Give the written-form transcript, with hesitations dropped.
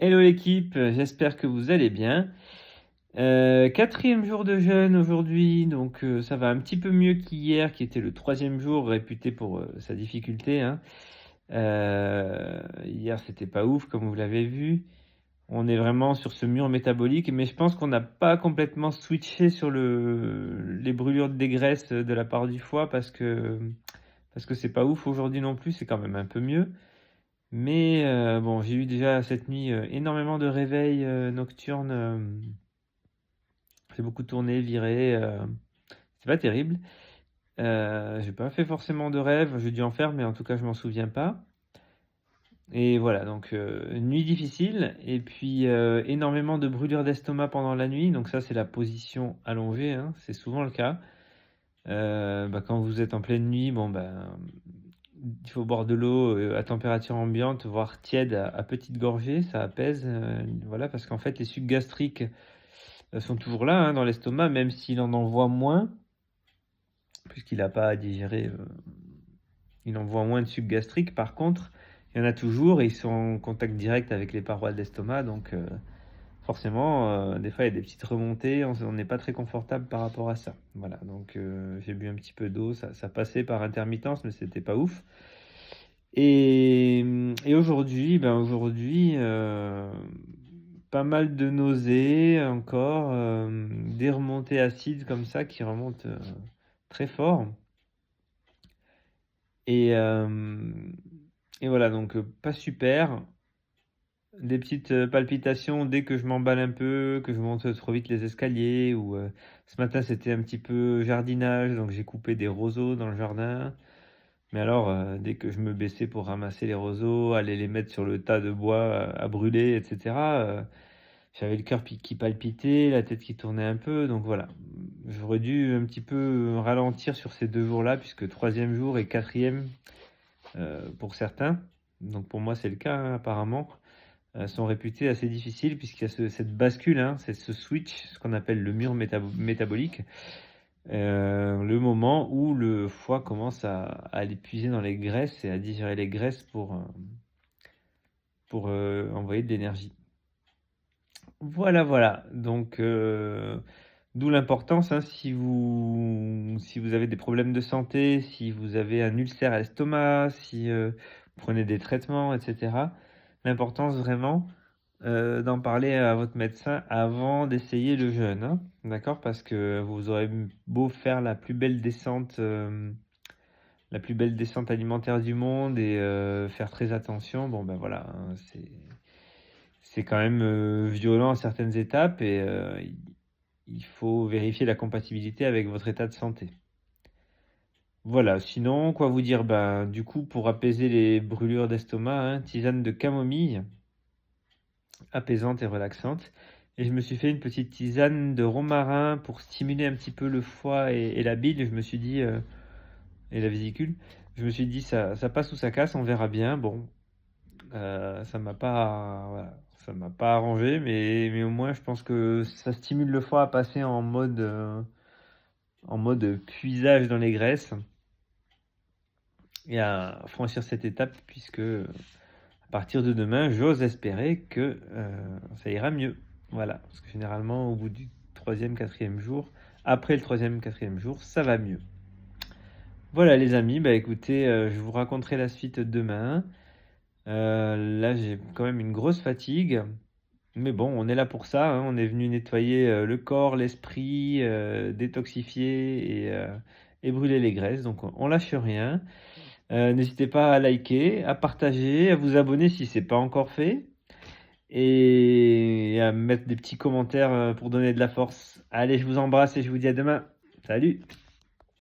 Hello l'équipe, j'espère que vous allez bien. Quatrième jour de jeûne aujourd'hui, donc ça va un petit peu mieux qu'hier, qui était le troisième jour réputé pour sa difficulté, hein. Hier, c'était pas ouf, comme vous l'avez vu. On est vraiment sur ce mur métabolique, mais je pense qu'on n'a pas complètement switché sur les brûlures de dégraisse de la part du foie parce que c'est pas ouf aujourd'hui non plus, c'est quand même un peu mieux. Mais bon, j'ai eu déjà cette nuit énormément de réveils nocturnes. J'ai beaucoup tourné, viré. C'est pas terrible. J'ai pas fait forcément de rêve. J'ai dû en faire, mais en tout cas, je m'en souviens pas. Et voilà, donc nuit difficile. Et puis énormément de brûlures d'estomac pendant la nuit. Donc ça, c'est la position allongée, hein. C'est souvent le cas. Quand vous êtes en pleine nuit, bon ben, il faut boire de l'eau à température ambiante, voire tiède à petite gorgée, ça apaise, voilà, parce qu'en fait les sucs gastriques sont toujours là, hein, dans l'estomac, même s'il en envoie moins, puisqu'il n'a pas à digérer, il envoie moins de sucs gastriques. Par contre, il y en a toujours et ils sont en contact direct avec les parois de l'estomac, donc forcément, des fois il y a des petites remontées, on n'est pas très confortable par rapport à ça. Voilà, donc j'ai bu un petit peu d'eau, ça passait par intermittence, mais c'était pas ouf. Et aujourd'hui, pas mal de nausées encore, des remontées acides comme ça qui remontent très fort. Et, euh, et voilà, donc pas super. Des petites palpitations dès que je m'emballe un peu, que je monte trop vite les escaliers. Ou ce matin c'était un petit peu jardinage, donc j'ai coupé des roseaux dans le jardin. Mais alors, dès que je me baissais pour ramasser les roseaux, aller les mettre sur le tas de bois à brûler, etc., j'avais le cœur qui palpitait, la tête qui tournait un peu. Donc voilà, j'aurais dû un petit peu ralentir sur ces 2 jours-là, puisque troisième jour et quatrième pour certains, donc pour moi c'est le cas, hein, apparemment, sont réputés assez difficiles, puisqu'il y a cette bascule, hein, c'est ce switch, ce qu'on appelle le mur métabolique. Le moment où le foie commence à aller puiser dans les graisses et à digérer les graisses pour envoyer de l'énergie. Voilà, voilà. Donc, d'où l'importance, hein, si vous avez des problèmes de santé, si vous avez un ulcère à l'estomac, si vous prenez des traitements, etc., l'importance vraiment d'en parler à votre médecin avant d'essayer le jeûne, hein, d'accord? Parce que vous aurez beau faire la plus belle descente alimentaire du monde et faire très attention, bon ben voilà, hein, c'est quand même violent à certaines étapes et il faut vérifier la compatibilité avec votre état de santé. Voilà, sinon, quoi vous dire? Ben, du coup, pour apaiser les brûlures d'estomac, hein, tisane de camomille, apaisante et relaxante. Et je me suis fait une petite tisane de romarin pour stimuler un petit peu le foie et la bile. Je me suis dit, et la vésicule, je me suis dit, ça passe ou ça casse, on verra bien. Bon, ça m'a pas, voilà, ça m'a pas arrangé, mais au moins je pense que ça stimule le foie à passer en mode puisage dans les graisses et à franchir cette étape, puisque à partir de demain, j'ose espérer que ça ira mieux. Voilà, parce que généralement, au bout du troisième, quatrième jour, après le troisième, quatrième jour, ça va mieux. Voilà les amis, bah écoutez, je vous raconterai la suite demain. Là, j'ai quand même une grosse fatigue. Mais bon, on est là pour ça, hein. On est venu nettoyer le corps, l'esprit, détoxifier et brûler les graisses. Donc on lâche rien. N'hésitez pas à liker, à partager, à vous abonner si c'est pas encore fait. Et à mettre des petits commentaires pour donner de la force. Allez, je vous embrasse et je vous dis à demain. Salut!